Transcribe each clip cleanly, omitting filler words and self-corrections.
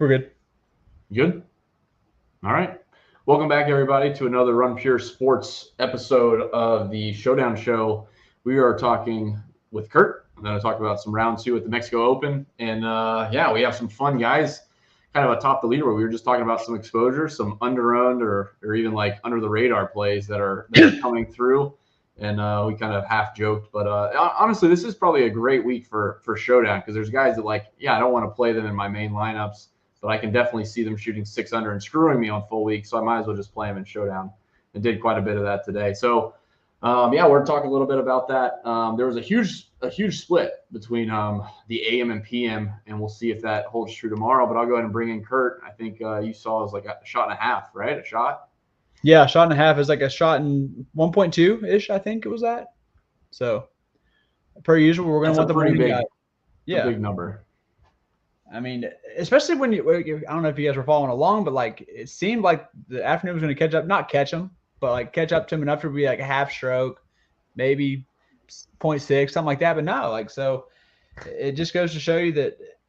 We're good. Good? All right. Welcome back, everybody, to another Run Pure Sports episode of the Showdown Show. We are talking with Kurt. I'm going to talk about some round two at the Mexico Open. And we have some fun guys kind of atop the leaderboard. We were just talking about some exposure, some under-owned or even like under the radar plays that are coming through. And we kind of half joked. But honestly, this is probably a great week for Showdown because there's guys that I don't want to play them in my main lineups, but I can definitely see them shooting 6 under and screwing me on full week. So I might as well just play them in Showdown, and did quite a bit of that today. So we're talking a little bit about that. There was a huge split between the AM and PM, and we'll see if that holds true tomorrow. But I'll go ahead and bring in Kurt. I think you saw it was like a shot and a half, right? A shot. Yeah, a shot and a half is like a shot in 1.2 ish. I think it was that. So per usual, we're gonna want the morning guy. Yeah, a big number. I mean, especially when I don't know if you guys were following along, but like it seemed like the afternoon was going to catch up, not catch him, but like catch up to him enough to be like a half stroke, maybe 0.6, something like that. But no, like, so it just goes to show you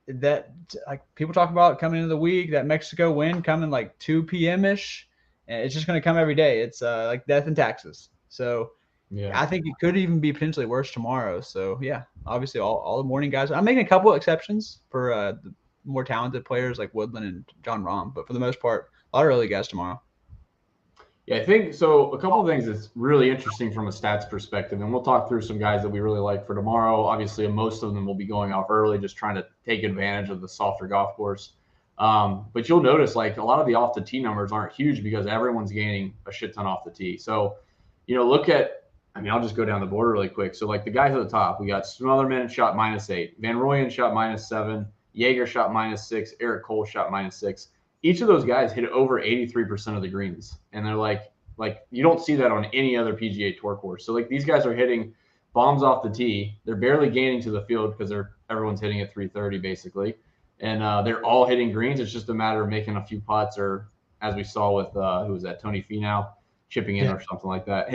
that like people talk about coming into the week, that Mexico win coming like 2 p.m. ish, and it's just going to come every day. It's like death and taxes. So yeah, I think it could even be potentially worse tomorrow. So yeah, obviously all the morning guys. I'm making a couple of exceptions for the more talented players like Woodland and John Rahm, but for the most part, a lot of early guys tomorrow. Yeah, I think so. A couple of things that's really interesting from a stats perspective, and we'll talk through some guys that we really like for tomorrow. Obviously, most of them will be going off early, just trying to take advantage of the softer golf course. But you'll notice like a lot of the off the tee numbers aren't huge because everyone's gaining a shit ton off the tee. So, look at. I'll just go down the board really quick. So, like the guys at the top, we got Smotherman shot -8, Van Rooyen shot -7, Jaeger shot -6, Eric Cole shot -6. Each of those guys hit over 83% of the greens, and they're like you don't see that on any other PGA Tour course. So like these guys are hitting bombs off the tee. They're barely gaining to the field because everyone's hitting at 330 basically, and they're all hitting greens. It's just a matter of making a few putts, or as we saw with who was that, Tony Finau, chipping in or something like that,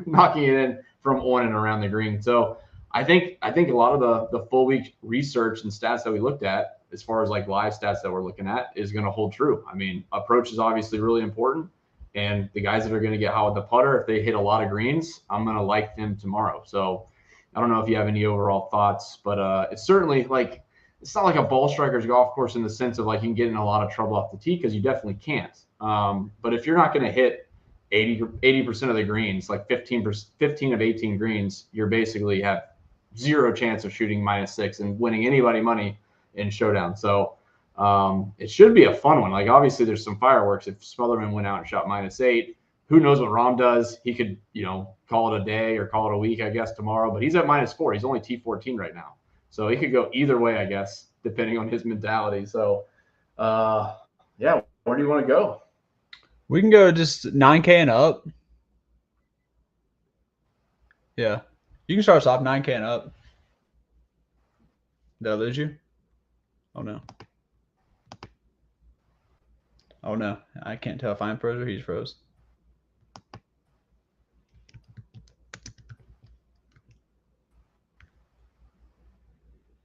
knocking it in from on and around the green. So I think a lot of the full week research and stats that we looked at, as far as like live stats that we're looking at, is going to hold true. I mean, approach is obviously really important, and the guys that are going to get hot with the putter, if they hit a lot of greens, I'm going to like them tomorrow. So I don't know if you have any overall thoughts, but it's certainly like it's not like a ball striker's golf course in the sense of like you can get in a lot of trouble off the tee, because you definitely can't. But if you're not going to hit 80% of the greens, like 15 of 18 greens, you're basically have zero chance of shooting -6 and winning anybody money in Showdown. So it should be a fun one. Like obviously there's some fireworks. If Smotherman went out and shot -8, who knows what Rahm does? He could, call it a day or call it a week, I guess, tomorrow. But he's at -4. He's only T14 right now. So he could go either way, I guess, depending on his mentality. So where do you want to go? We can go just 9K and up. Yeah. You can start us off 9K and up. Did I lose you? Oh, no. Oh, no. I can't tell if I'm froze or he's froze.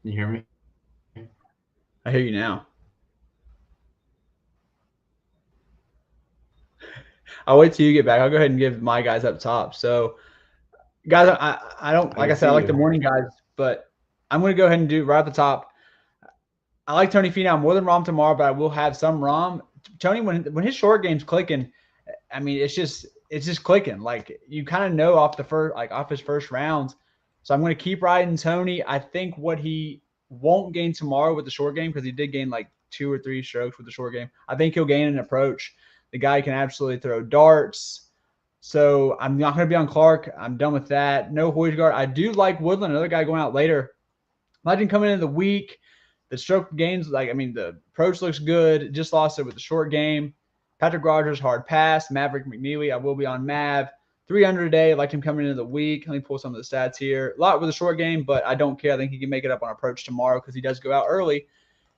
You hear me? I hear you now. I'll wait till you get back. I'll go ahead and give my guys up top. So, guys, I don't, like I said, I like the morning guys, but I'm going to go ahead and do right at the top. I like Tony Finau more than Rahm tomorrow, but I will have some Rahm. Tony, when his short game's clicking, I mean, it's just clicking. Like you kind of know off his first rounds. So I'm going to keep riding Tony. I think what he won't gain tomorrow with the short game, because he did gain like 2 or 3 strokes with the short game, I think he'll gain an approach. The guy can absolutely throw darts. So I'm not going to be on Clark. I'm done with that. No Højgaard. I do like Woodland, another guy going out later. I like him coming into the week. The stroke gains, the approach looks good. Just lost it with the short game. Patrick Rogers, hard pass. Maverick McNeely, I will be on Mav. 300 a day. I liked him coming into the week. Let me pull some of the stats here. A lot with the short game, but I don't care. I think he can make it up on approach tomorrow because he does go out early.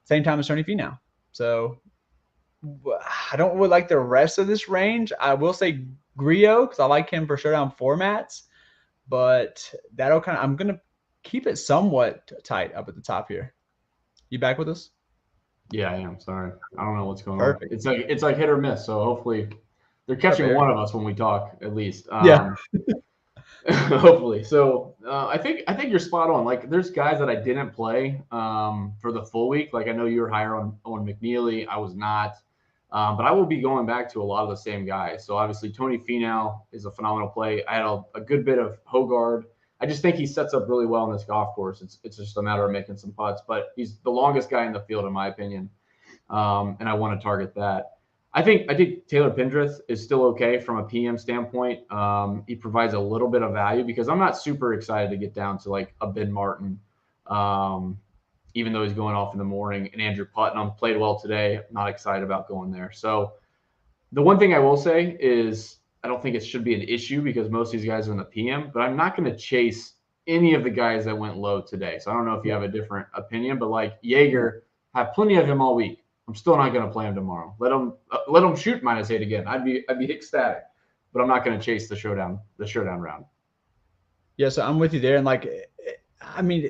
Same time as Tony Finau. So I don't really like the rest of this range. I will say Griot because I like him for Showdown formats, but I'm going to keep it somewhat tight up at the top here. You back with us? Yeah, I am. Sorry. I don't know what's going Perfect. on. It's like hit or miss. So hopefully they're catching one of us when we talk, at least. Yeah. Hopefully. So I think you're spot on. Like there's guys that I didn't play for the full week. Like I know you were higher on McNeely. I was not. But I will be going back to a lot of the same guys. So obviously Tony Finau is a phenomenal play. I had a good bit of Hogard. I just think he sets up really well on this golf course. It's just a matter of making some putts. But he's the longest guy in the field, in my opinion. And I want to target that. I think Taylor Pendrith is still okay from a PM standpoint. He provides a little bit of value because I'm not super excited to get down to like a Ben Martin, even though he's going off in the morning. And Andrew Putnam played well today. I'm not excited about going there. So the one thing I will say is I don't think it should be an issue because most of these guys are in the PM, but I'm not going to chase any of the guys that went low today. So I don't know if you have a different opinion, but like Jaeger, have plenty of him all week. I'm still not going to play him tomorrow. Let him shoot -8 again. I'd be ecstatic, but I'm not going to chase the showdown round. Yeah, so I'm with you there. And like, I mean,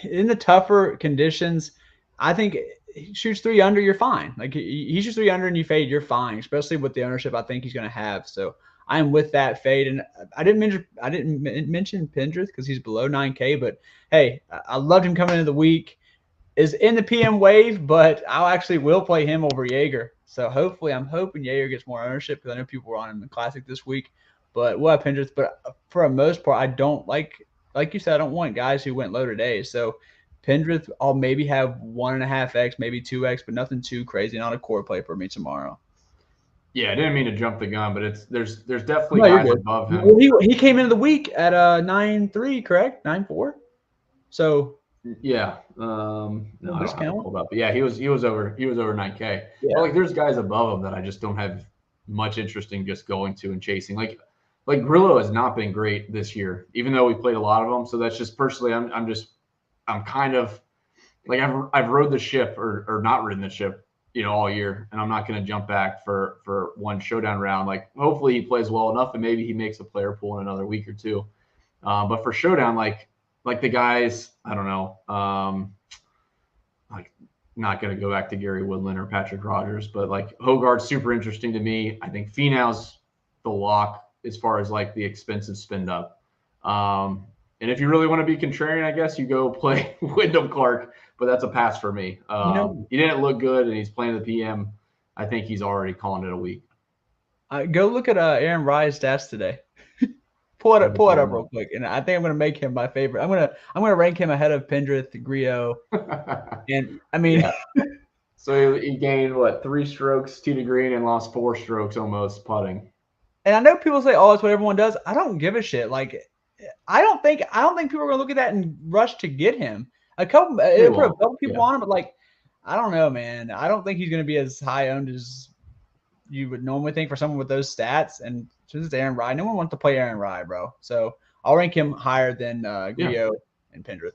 in the tougher conditions, I think he shoots 3 under, you're fine. Like he shoots 3 under and you fade, you're fine, especially with the ownership I think he's going to have. So I am with that fade. And I didn't mention Pendrith because he's below 9K, but hey, I loved him coming into the week. Is in the PM wave, but I actually will play him over Jaeger. So hopefully, I'm hoping Jaeger gets more ownership because I know people were on him in the Classic this week. But we'll have Pendrith. But for the most part, I don't like you said, I don't want guys who went low today. So Pendrith, I'll maybe have 1.5x, maybe 2x, but nothing too crazy. Not a core play for me tomorrow. Yeah, I didn't mean to jump the gun, but there's definitely guys above him. Well, he came into the week at 9.3, correct? 9.4. So. Yeah. No, I don't have it pulled up. But yeah, he was over 9K. Yeah. But like there's guys above him that I just don't have much interest in just going to and chasing. Like Grillo has not been great this year, even though we played a lot of them. So that's just personally I'm kind of like I've rode the ship or not ridden the ship, all year, and I'm not going to jump back for one showdown round. Like hopefully he plays well enough and maybe he makes a player pool in another week or two. But for showdown, like the guys, I don't know, like not going to go back to Gary Woodland or Patrick Rogers, but like Hogard's super interesting to me. I think Finau's the lock as far as like the expensive spend up. And if you really want to be contrarian, I guess you go play Wyndham Clark, but that's a pass for me. He didn't look good and he's playing the PM. I think he's already calling it a week. Go look at Aaron Rye's stats today. Pull it up real quick, and I think I'm going to make him my favorite. I'm going to rank him ahead of Pendrith, Grillo, and I mean, so he gained 3 strokes tee to green and lost 4 strokes almost putting. And I know people say, "Oh, it's what everyone does." I don't give a shit. Like, I don't think people are going to look at that and rush to get him. A couple people on him, but like, I don't know, man. I don't think he's going to be as high owned as you would normally think for someone with those stats. And since it's Aaron Rye, no one wants to play Aaron Rye, bro. So I'll rank him higher than Grillo and Pendrith.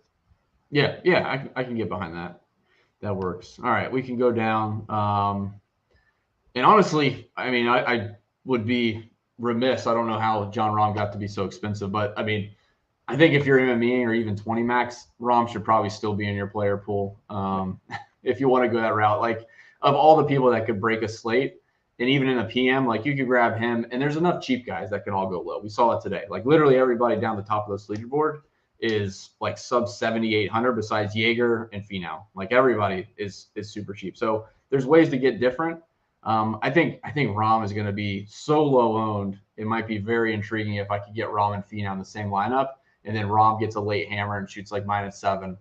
Yeah, I can get behind that. That works. All right, we can go down. And honestly, I mean, I would be remiss. I don't know how John Rahm got to be so expensive, but I mean, I think if you're MME or even 20 max, Rahm should probably still be in your player pool. If you want to go that route, like of all the people that could break a slate, and even in the PM, like you could grab him, and there's enough cheap guys that can all go low. We saw it today. Like literally everybody down the top of the leaderboard is like sub 7,800 besides Jaeger and Finau. Like everybody is super cheap. So there's ways to get different. I think Rahm is going to be so low owned. It might be very intriguing if I could get Rahm and Finau in the same lineup, and then Rahm gets a late hammer and shoots like -7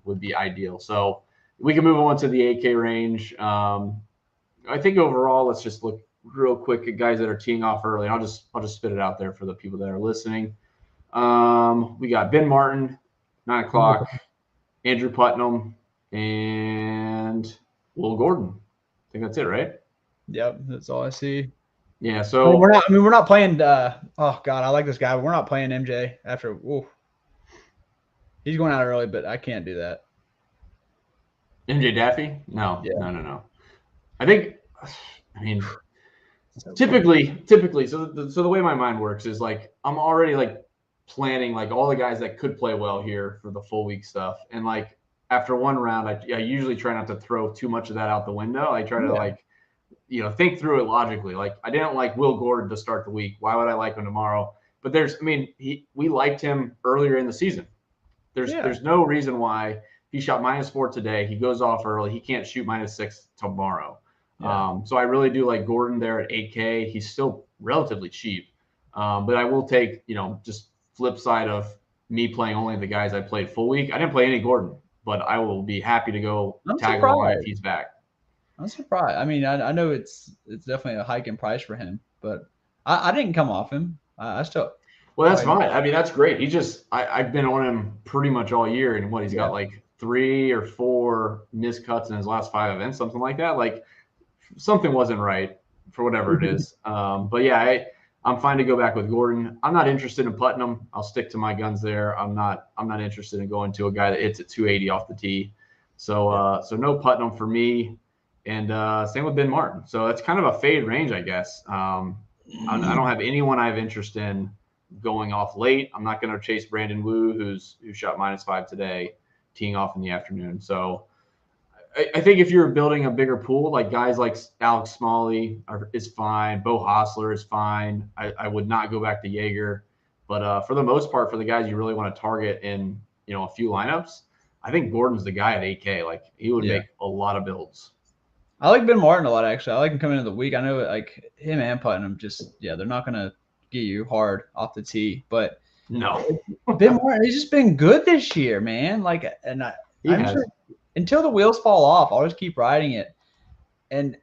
would be ideal. So we can move on to the 8K range. I think overall, let's just look real quick at guys that are teeing off early. I'll just spit it out there for the people that are listening. We got Ben Martin, 9 o'clock, Andrew Putnam, and Will Gordon. I think that's it, right? Yep, that's all I see. Yeah, so we're not playing. Oh God, I like this guy, but we're not playing MJ after. Ooh. He's going out early, but I can't do that. MJ Daffy? No, no. I mean, typically, so the way my mind works is like I'm already like planning like all the guys that could play well here for the full week stuff, and like after one round, I usually try not to throw too much of that out the window. I try to like, think through it logically. Like I didn't like Will Gordon to start the week. Why would I like him tomorrow? But we liked him earlier in the season. There's no reason why he shot -4 today. He goes off early. He can't shoot -6 tomorrow. Yeah. So I really do like Gordon there at 8K. He's still relatively cheap. But I will take, just flip side of me playing only the guys I played full week. I didn't play any Gordon, but I will be happy to go tag along if he's back. I'm surprised. I mean, I know it's definitely a hike in price for him, but I didn't come off him. I still. Well, that's fine. I mean, that's great. I've been on him pretty much all year, and he's got like 3 or 4 missed cuts in his last 5 events, something like that. Like something wasn't right for whatever it is. But yeah, I'm fine to go back with Gordon. I'm not interested in putting him. I'll stick to my guns there. I'm not interested in going to a guy that hits at 280 off the tee. So no putting him for me. And same with Ben Martin. So that's kind of a fade range, I guess. I don't have anyone I have interest in going off late. I'm not going to chase Brandon Wu, who shot -5 today, teeing off in the afternoon. So I think if you're building a bigger pool, like guys like Alex Smalley is fine. Bo Hostler is fine. I would not go back to Jaeger. But for the most part, for the guys you really want to target in a few lineups, I think Gordon's the guy at 8K. Like he would make a lot of builds. I like Ben Martin a lot, actually. I like him coming into the week. I know like him and Putnam they're not going to get you hard off the tee. But no, Ben Martin, he's just been good this year, man. Like, and I'm sure until the wheels fall off, I'll just keep riding it. And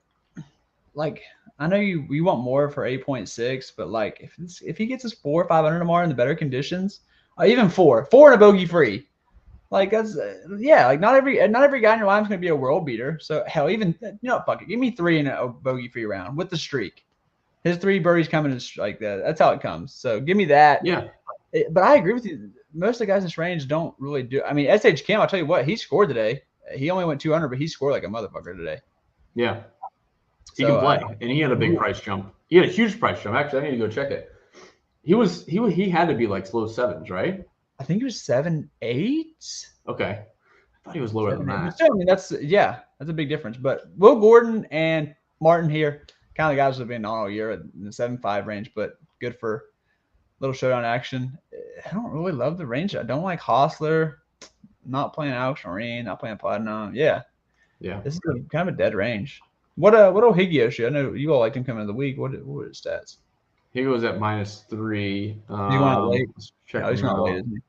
like, I know you want more for 8.6, but like if he gets his 400 or 500 tomorrow in the better conditions, even 4 and a bogey free. Like that's like not every guy in your line is going to be a world beater. So hell, even fuck it, give me 3 in a bogey free round with the streak. His 3 birdies coming in like that. That's how it comes. So give me that. Yeah. But I agree with you. Most of the guys in this range don't really do. I mean, SH Kim, I'll tell you what, he scored today. He only went 200, but he scored like a motherfucker today. Yeah. He can play, and he had a big price jump. He had a huge price jump. Actually, I need to go check it. He had to be like slow 7s, right? I think he was 7.8. Okay. I thought he was lower than that. Still, I mean, that's a big difference. But Will Gordon and Martin here, kind of the guys that have been on all year in the 7.5 range, but good for little showdown action. I don't really love the range. I don't like Hostler. Not playing Alex Marine, not playing Platinum. Yeah. This is kind of a dead range. What old Higgy shoot? I know you all liked him coming in the week. What are his stats? He goes at -3. He went out late. He's not late, isn't he?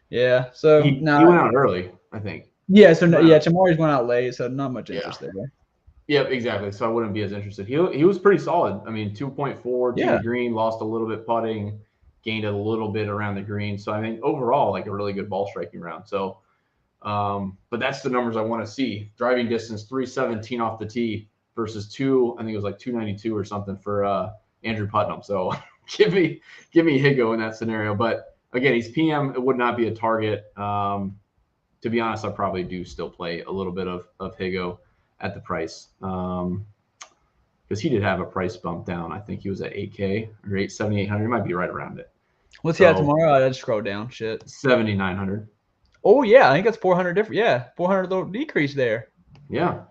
Yeah. So he went out early, I think. Yeah. So Tamari's went out late, so not much interest there. Yep, exactly. So I wouldn't be as interested. He was pretty solid. I mean, 2.4 to the green, lost a little bit putting, gained a little bit around the green. So I think overall, like a really good ball striking round. So, but that's the numbers I want to see. Driving distance 317 off the tee versus 2. I think it was like 292 or something for Andrew Putnam. So give me Higo in that scenario. But again, he's PM. It would not be a target. To be honest, I probably do still play a little bit of Higo at the price, because he did have a price bump down. I think he was at 8K or 7,800. He might be right around it. What's he at tomorrow? I just scroll down. Shit. 7,900. Oh yeah, I think that's 400 different. Yeah, 400 little decrease there. Yeah.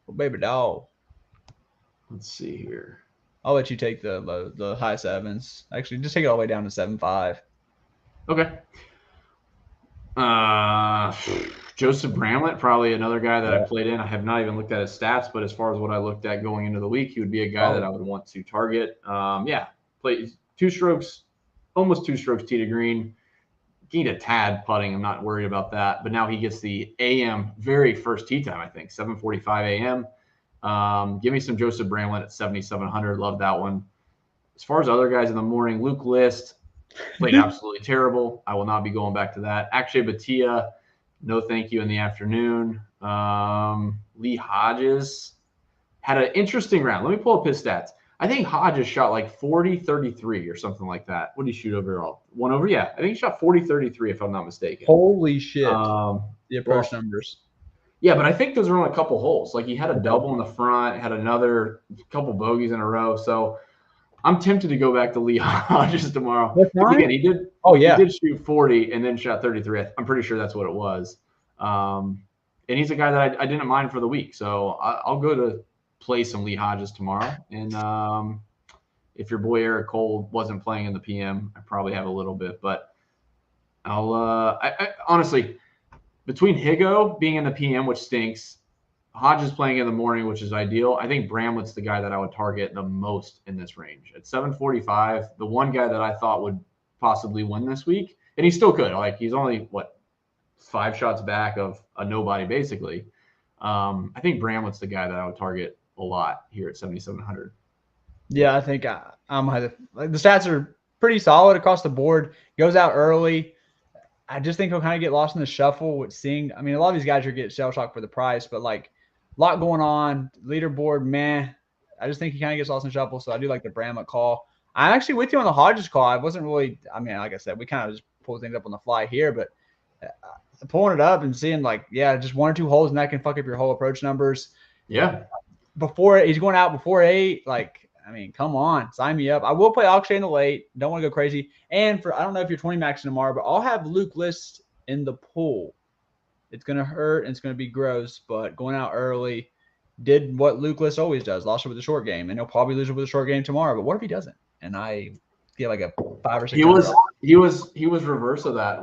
Oh, baby dog. Let's see here. I'll let you take the high 7s. Actually, just take it all the way down to 7.5. Okay. Joseph Bramlett, probably another guy that I played in. I have not even looked at his stats, but as far as what I looked at going into the week, he would be a guy that I would want to target. Play 2 strokes, almost 2 strokes tee to green. Gained a tad putting. I'm not worried about that. But now he gets the AM very first tee time, I think, 7:45 a.m. Give me some Joseph Bramlett at 7,700. Love that one. As far as other guys in the morning, Luke List played absolutely terrible. I will not be going back to that. Akshay Bhatia, no thank you in the afternoon. Lee Hodges had an interesting round. Let me pull up his stats. I think Hodges shot like 40-33 or something like that. What did he shoot overall? 1 over? Yeah. I think he shot 40-33 if I'm not mistaken. Holy shit. The approach numbers. Yeah, but I think those were on a couple holes. Like he had a double in the front, had another couple bogeys in a row. So I'm tempted to go back to Lee Hodges tomorrow. Again, he did shoot 40 and then shot 33. I'm pretty sure that's what it was. and he's a guy that I didn't mind for the week. So I'll go to play some Lee Hodges tomorrow. And if your boy Eric Cole wasn't playing in the PM, I probably have a little bit. But I'll I honestly, between Higo being in the PM, which stinks, Hodges playing in the morning, which is ideal, I think Bramlett's the guy that I would target the most in this range. At 745, the one guy that I thought would possibly win this week, and he still could. Like, he's only, 5 shots back of a nobody, basically. I think Bramlett's the guy that I would target a lot here at 7,700. Yeah, I think I'm the stats are pretty solid across the board. Goes out early. I just think he'll kind of get lost in the shuffle with seeing. I mean, a lot of these guys are getting shell shocked for the price, but like a lot going on. Leaderboard, meh. I just think he kind of gets lost in the shuffle. So I do like the Bramlett call. I'm actually with you on the Hodges call. I wasn't really. I mean, like I said, we kind of just pulled things up on the fly here, but pulling it up and seeing just 1 or 2 holes and that can fuck up your whole approach numbers. Yeah. Before he's going out before 8, I mean, come on, sign me up. I will play Akshay in the late. Don't want to go crazy. And I don't know if you're 20 maxing tomorrow, but I'll have Luke List in the pool. It's going to hurt and it's going to be gross, but going out early did what Luke List always does, lost it with the short game. And he'll probably lose it with the short game tomorrow. But what if he doesn't? And I get like a 5 or 6. He was reverse of that,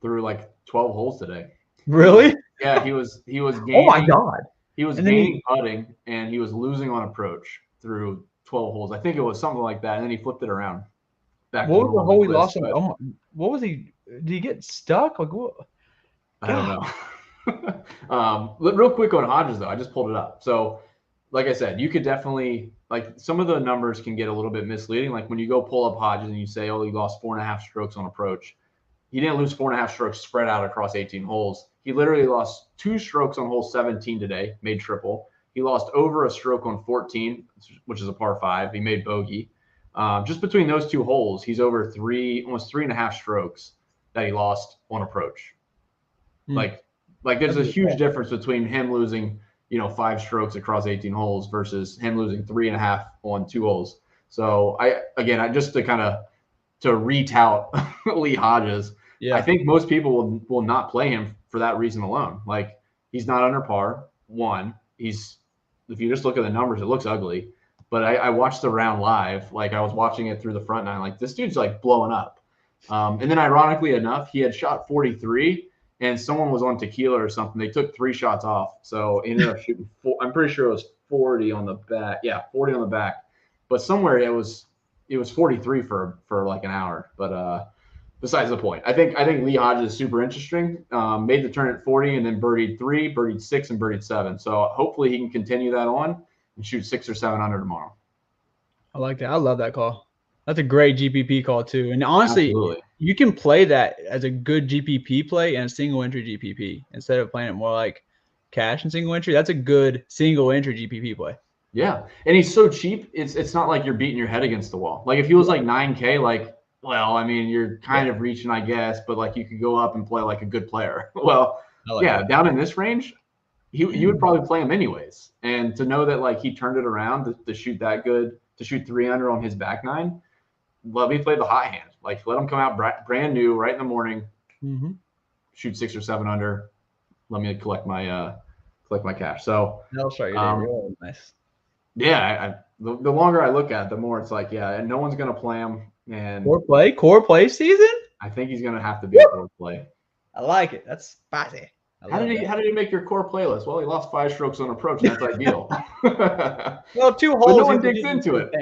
through 12 holes today. Really? Yeah, he was gaining. Oh my God. He was gaining putting and he was losing on approach through 12 holes. I think it was something like that. And then he flipped it around. What was the hole he lost? What was he? Did he get stuck? Like what? I don't know. Real quick on Hodges, though. I just pulled it up. So, like I said, you could definitely, some of the numbers can get a little bit misleading. Like when you go pull up Hodges and you say, oh, he lost 4.5 strokes on approach. He didn't lose 4.5 strokes spread out across 18 holes. He literally lost 2 strokes on hole 17 today, made triple. He lost over a stroke on 14, which is a par 5. He made bogey. Just between those 2 holes, he's over almost 3.5 strokes that he lost on approach. There's a huge difference between him losing, 5 strokes across 18 holes versus him losing 3.5 on 2 holes. So just to kind of to retout Lee Hodges, I think most people will not play him for that reason alone. He's not under par. One, if you just look at the numbers, it looks ugly. But I watched the round live. I was watching it through the front nine. This dude's blowing up. And then ironically enough, he had shot 43 and someone was on tequila or something. They took 3 shots off. So he ended up shooting I'm pretty sure it was 40 on the back. Yeah, 40 on the back. But somewhere it was 43 for an hour. But besides the point, I think Lee Hodges is super interesting. Made the turn at 40 and then birdied 3, birdied 6, and birdied 7. So hopefully he can continue that on and shoot 6 or 7 under tomorrow. I like that. I love that call. That's a great GPP call too. And honestly, Absolutely. You can play that as a good GPP play and a single entry GPP instead of playing it more like cash and single entry. That's a good single entry GPP play. Yeah, and he's so cheap. It's not like you're beating your head against the wall. If he was 9K, well, I mean, you're kind of reaching, I guess, but you could go up and play a good player. Well, down in this range, you would probably play him anyways. And to know that he turned it around to shoot that good, to shoot 3 under on his back nine, let me play the hot hand. Let him come out brand new right in the morning, shoot 6 or 7 under. Let me collect my cash. So that'll show you. Really nice. Yeah, the longer I look at it, the more it's and no one's gonna play him. And core play season. I think he's gonna have to be a core play. I like it. That's spicy. How did he make your core playlist? Well, he lost 5 strokes on approach. That's ideal. Well, 2 holes. But no one digs into it.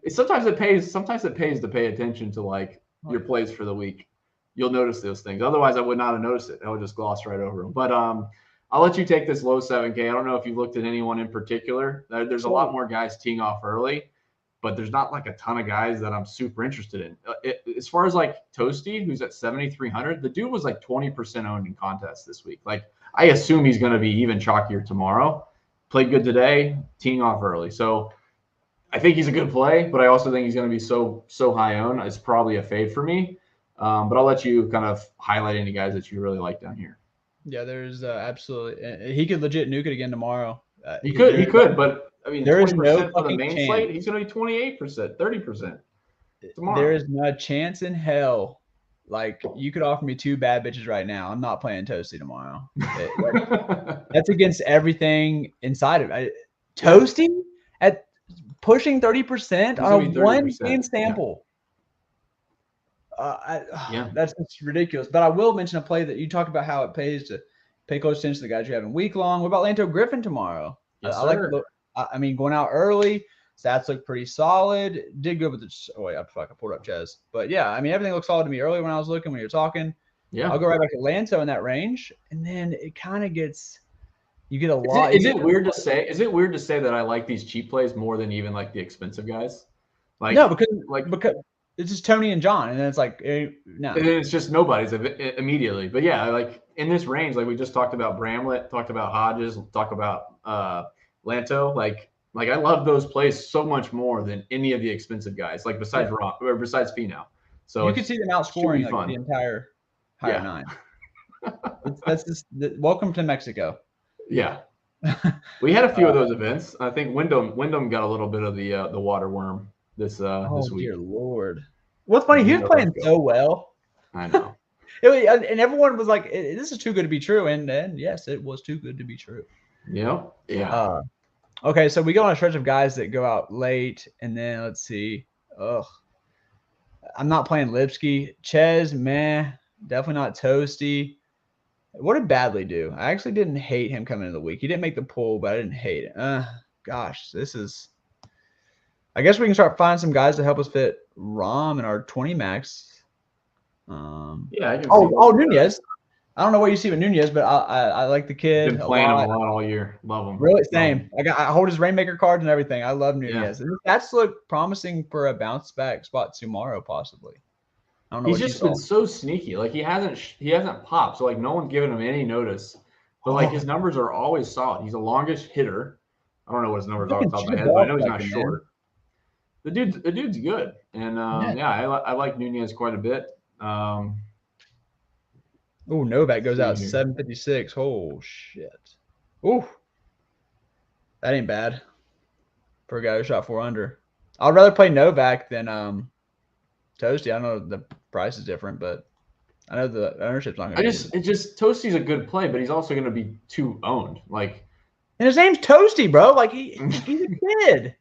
Sometimes it pays to pay attention to your plays for the week. You'll notice those things. Otherwise, I would not have noticed it. I would just gloss right over them. But I'll let you take this low 7K. I don't know if you've looked at anyone in particular. There's a lot more guys teeing off early, but there's not a ton of guys that I'm super interested in. As far as Toasty, who's at 7,300, the dude was 20% owned in contests this week. I assume he's going to be even chalkier tomorrow. Played good today, teeing off early. So I think he's a good play, but I also think he's going to be so high owned. It's probably a fade for me. But I'll let you kind of highlight any guys that you really like down here. Yeah, there's absolutely. He could legit nuke it again tomorrow. He could, but I mean, there is no for the main slate. He's going to be 28%, 30% tomorrow. There is no chance in hell Like, you could offer me 2 bad bitches right now. I'm not playing Toasty tomorrow. That's against everything inside of it. Toasty at pushing 30% on a 1-game sample. That's just ridiculous. But I will mention a play that you talked about how it pays to pay close attention to the guys you're having week long. What about Lanto Griffin tomorrow? Yes, I mean, going out early. Stats look pretty solid. Did good with the. Oh wait, I pulled up Ches. But yeah, I mean, everything looked solid to me earlier when I was looking, when you were talking. Yeah, I'll go right back to Lanto in that range, and then it kind of gets. You get a lot. Is it weird to say? Is it weird to say that I like these cheap plays more than even like the expensive guys? Like no, because it's just Tony and John, and then it's like no, and then it's just nobody's immediately. But yeah, like in this range, like we just talked about Bramlett, talked about Hodges, talk about Lanto, like I love those plays so much more than any of the expensive guys, like besides Rock or besides Finau. So you could see them outscoring like the entire higher nine. That's just welcome to Mexico. Yeah, we had a few of those events. I think Wyndham got a little bit of the water worm this week. Oh dear Lord! What's funny? He was playing so well. I know. And everyone was like, "This is too good to be true," and yes, it was too good to be true. Yep. Yeah. Okay, so we go on a stretch of guys that go out late, and then let's see. I'm not playing Lipsky. Ches, meh. Definitely not Toasty. What did Badley do? I actually didn't hate him coming into the week. He didn't make the pool, but I didn't hate it. Gosh, this is. I guess we can start finding some guys to help us fit Rom in our 20 max. Yeah. Nunez. I don't know what you see with Nunez, but I like the kid. Been playing him a lot all year. Love him. Really, same. I hold his Rainmaker cards and everything. I love Nunez. Yeah. That's look promising for a bounce back spot tomorrow, possibly. I don't know. He's just been so sneaky. Like he hasn't popped. So like no one's giving him any notice. But like his numbers are always solid. He's the longest hitter. I don't know what his numbers are off the top of my head, but I know he's not short. The dude's good, and I like Nunez quite a bit. Novak goes out 756. Oh shit. Ooh, that ain't bad for a guy who shot 4 under. I'd rather play Novak than Toasty. I know the price is different, but I know the ownership's not going to. Toasty's a good play, but he's also going to be too owned. Like, and his name's Toasty, bro. Like he's a kid.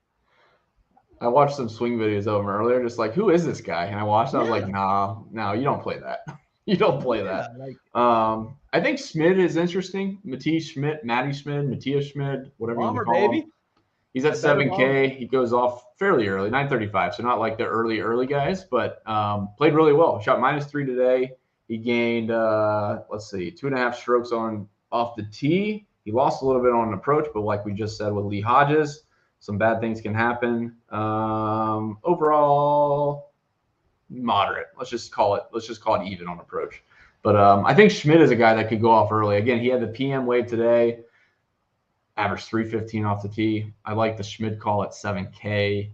I watched some swing videos of him earlier, just like, who is this guy? And I watched it, I was like, no, you don't play that. You don't play that. I think Schmid is interesting. Matthias Schmid, whatever you want to call him. He's at 7K. He goes off fairly early, 9:35. So not like the early guys, but played really well. Shot -3 today. He gained 2.5 strokes off the tee. He lost a little bit on an approach, but like we just said with Lee Hodges, some bad things can happen. Overall, moderate. Let's just call it even on approach. But I think Schmid is a guy that could go off early. Again, he had the PM wave today. Averaged 315 off the tee. I like the Schmid call at 7K.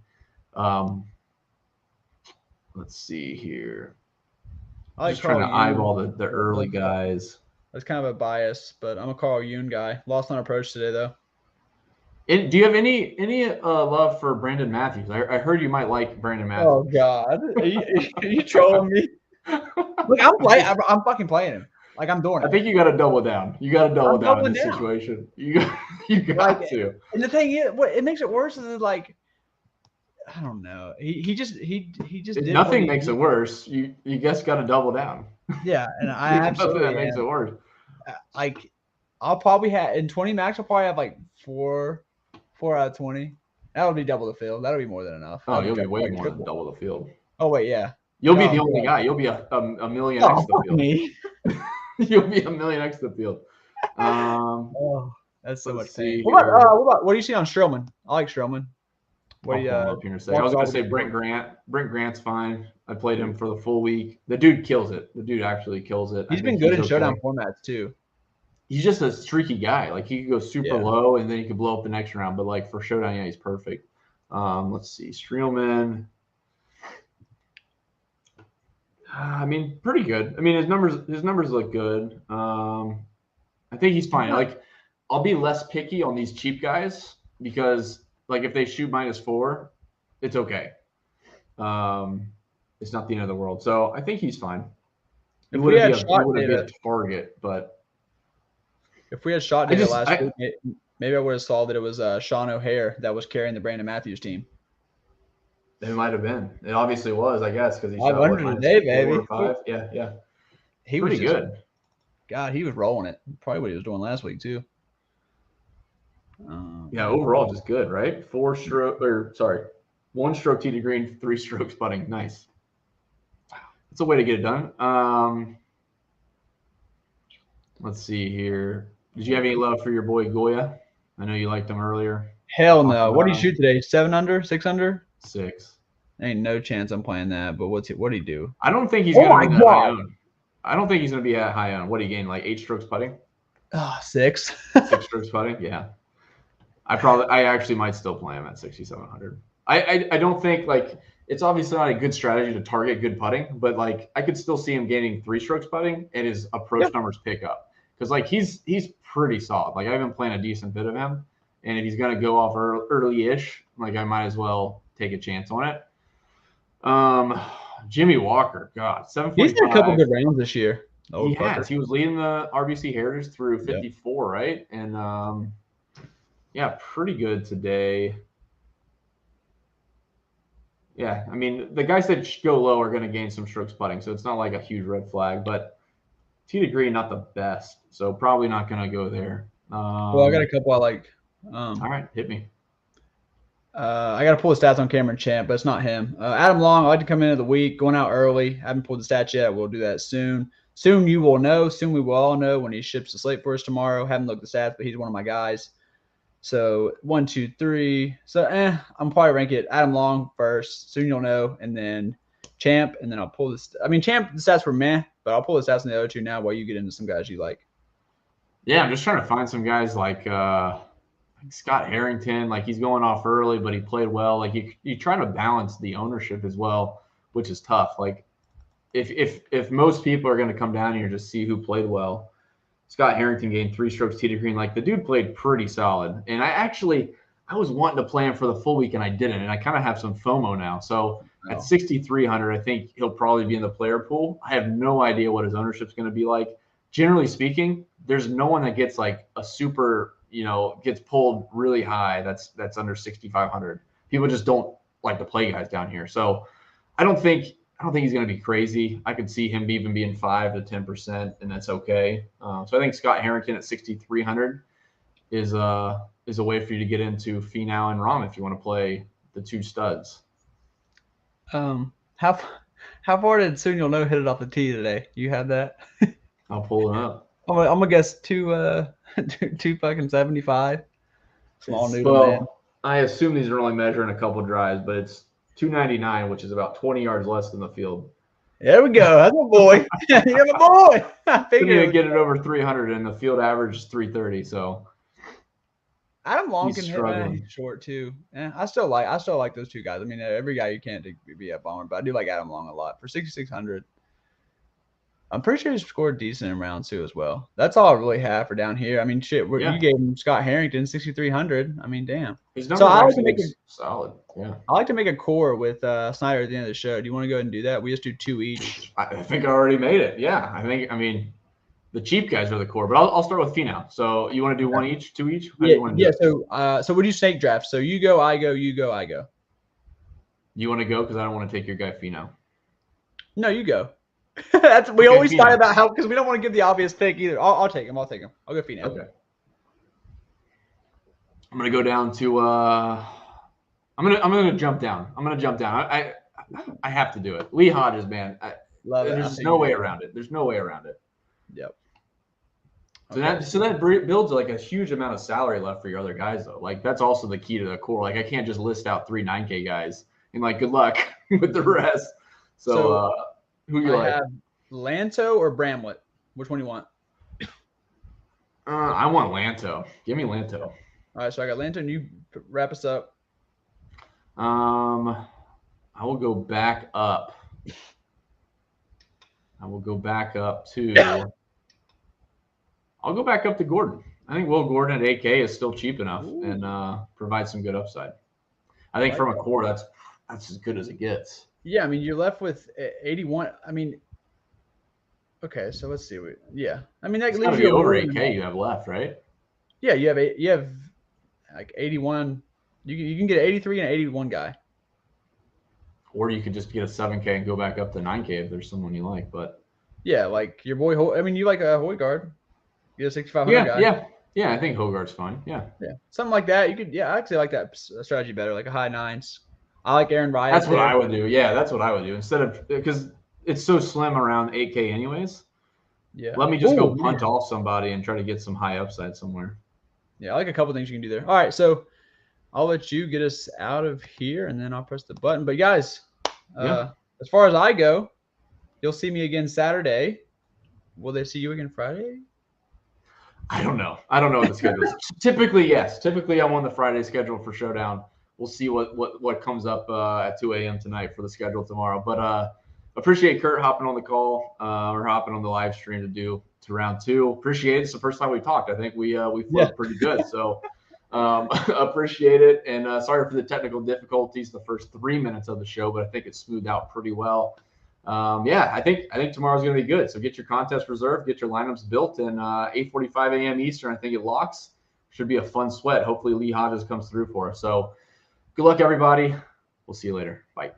Let's see here. Just trying to eyeball the early guys. That's kind of a bias, but I'm a Carl Yoon guy. Lost on approach today though. Do you have any love for Brandon Matthews? I heard you might like Brandon Matthews. Oh God, are you trolling me? Look, I'm fucking playing him. Like I'm doing it. I think you got to double down. You got to double down in this situation. You got to. And the thing is, what it makes it worse is like, I don't know. He just did nothing makes it worse. You just got to double down. Yeah, and I absolutely that makes it worse. Like I'll probably have in 20 max. I'll probably have like 4 out of 20. That'll be double the field. That'll be more than enough. Oh, you'll be way more than double the field. Oh wait, yeah. You'll be the only guy. You'll be a million X the field. Me. You'll be a million X the field. That's so much pain. What do you see on Strowman? I like Strowman. I was going to say Brent Grant. Brent Grant's fine. I played him for the full week. The dude kills it. The dude actually kills it. He's been good in Showdown formats too. He's just a streaky guy. Like he could go super low and then he could blow up the next round. But like for Showdown, he's perfect. Let's see. Streelman. I mean, pretty good. I mean, his numbers look good. I think he's fine. Like, I'll be less picky on these cheap guys because, like, if they shoot -4, it's okay. It's not the end of the world. So I think he's fine. He would be a target, but if we had shot data last week, maybe I would have saw that it was Sean O'Hare that was carrying the Brandon Matthews team. It might have been. It obviously was, I guess, because he shot 500 today, baby. 4 or 5. Yeah. He pretty was good. God, he was rolling it. Probably what he was doing last week too. Yeah, overall just good, right? 1 stroke tee to green, 3 strokes putting. Nice. That's a way to get it done. Let's see here. Did you have any love for your boy Goya? I know you liked him earlier. Hell no. What did he shoot today? 7 under? 6 under? 6. Ain't no chance I'm playing that. But what'd he do? I don't think he's gonna be that high owned. I don't think he's gonna be that high owned. What did he gain? Like 8 strokes putting? 6. 6 strokes putting? Yeah. I actually might still play him at 6,700. I don't think it's obviously not a good strategy to target good putting, but I could still see him gaining 3 strokes putting and his approach numbers pick up because he's pretty solid. I've been playing a decent bit of him, and if he's gonna go off early-ish, I might as well take a chance on it. Jimmy Walker, God, 7.5. He's had a couple good rounds this year. He has. He was leading the RBC Heritage through 54, right? And yeah, pretty good today. Yeah, I mean, the guys that go low are going to gain some strokes putting, so it's not like a huge red flag. But tee to green, not the best, so probably not going to go there. Well, I got a couple I like. All right, hit me. I got to pull the stats on Cameron Champ, but it's not him. Adam Long, I like to come into the week, going out early. Haven't pulled the stats yet. We'll do that soon. Soon you will know. Soon we will all know when he ships the slate for us tomorrow. Haven't looked at the stats, but he's one of my guys. So 1, 2, 3. So I'm probably rank it Adam Long first. Soon you'll know, and then Champ, and then I'll pull this. I mean, Champ, the stats were meh, but I'll pull the stats on the other two now while you get into some guys you like. Yeah, I'm just trying to find some guys like Scott Harrington. He's going off early, but he played well. You try to balance the ownership as well, which is tough. If most people are going to come down here to see who played well, Scott Harrington gained 3 strokes tee to green. The dude played pretty solid. And I was wanting to play him for the full week, and I didn't. And I kind of have some FOMO now. So at 6,300, I think he'll probably be in the player pool. I have no idea what his ownership's going to be like. Generally speaking, there's no one that gets a super, gets pulled really high. That's under 6,500. People just don't like to play guys down here. So I don't think he's going to be crazy. I could see him even being 5 to 10%, and that's okay. So I think Scott Harrington at 6,300 is a way for you to get into Finau and Rahm if you want to play the 2 studs. How far did Soon You'll Know hit it off the tee today? You have that? I'll pull it up. I'm gonna guess 275. Small noodle man. I assume these are only measuring a couple drives, but it's 299, which is about 20 yards less than the field. There we go. That's a boy. You're a boy. I figured to get it over 300, and the field average is 330. So Adam Long can hit. He's short too. I still like those 2 guys. I mean, every guy you can't be a bomber, but I do like Adam Long a lot for 6,600. I'm pretty sure he scored decent in round 2 as well. That's all I really have for down here. I mean, shit, you gave him Scott Harrington 6,300. I mean, damn. So I like to make it solid. Yeah. I like to make a core with Snyder at the end of the show. Do you want to go ahead and do that? We just do 2 each. I think I already made it. Yeah. I mean, the cheap guys are the core, but I'll start with Finau. So you want to do 1 each, 2 each? Yeah. So we do snake draft. So you go, I go, you go, I go. You want to go because I don't want to take your guy Finau. No, you go. We always fight about how because we don't want to give the obvious pick either. I'll take him. I'll go Finau. Okay. I'm gonna go down to. I'm gonna jump down. I have to do it. Lee Hodges, man. Love it. There's no way around it. Yep. So that builds a huge amount of salary left for your other guys though. That's also the key to the core. I can't just list out 3 9K guys and good luck with the rest. So who you like? Have Lanto or Bramlett? Which one do you want? I want Lanto. Give me Lanto. All right, so I got Lanto, and you wrap us up. I will go back up. I'll go back up to Gordon. I think Will Gordon at 8K is still cheap enough and provides some good upside. I think from a core, that's as good as it gets. Yeah, I mean, you're left with 81. I mean, Okay, so let's see. Yeah, I mean that It's leaves gotta you be over more 8K you have left, right? Yeah, you have like 81. You can get an 83 and an 81 guy. Or you could just get a 7K and go back up to 9K if there's someone you like. But Yeah, like your boy. I mean, you like a Hoygaard. Get a 6,500 guy. Yeah. I think Hogarth's fine. Yeah, Something like that. You could. Yeah, I actually like that strategy better. Like a high nines. I like Aaron Ryan. that's what I would do. Yeah, that's what I would do instead of because it's so slim around 8K anyways. Yeah. Let me just go punt off somebody and try to get some high upside somewhere. Yeah, I like a couple things you can do there. All right, so I'll let you get us out of here, and then I'll press the button. But guys, as far as I go, you'll see me again Saturday. Will they see you again Friday? I don't know. I don't know what the schedule is. Typically, yes. Typically, I'm on the Friday schedule for Showdown. We'll see what comes up at 2 a.m. tonight for the schedule tomorrow. But appreciate Kurt hopping on the call or hopping on the live stream to round 2. Appreciate it. It's the first time we talked. I think we flowed pretty good. So appreciate it. And sorry for the technical difficulties the first 3 minutes of the show, but I think it smoothed out pretty well. I think tomorrow's going to be good. So get your contest reserved, get your lineups built, and 8:45 a.m. Eastern, I think it locks. Should be a fun sweat. Hopefully Lee Hodges comes through for us. So good luck, everybody. We'll see you later. Bye.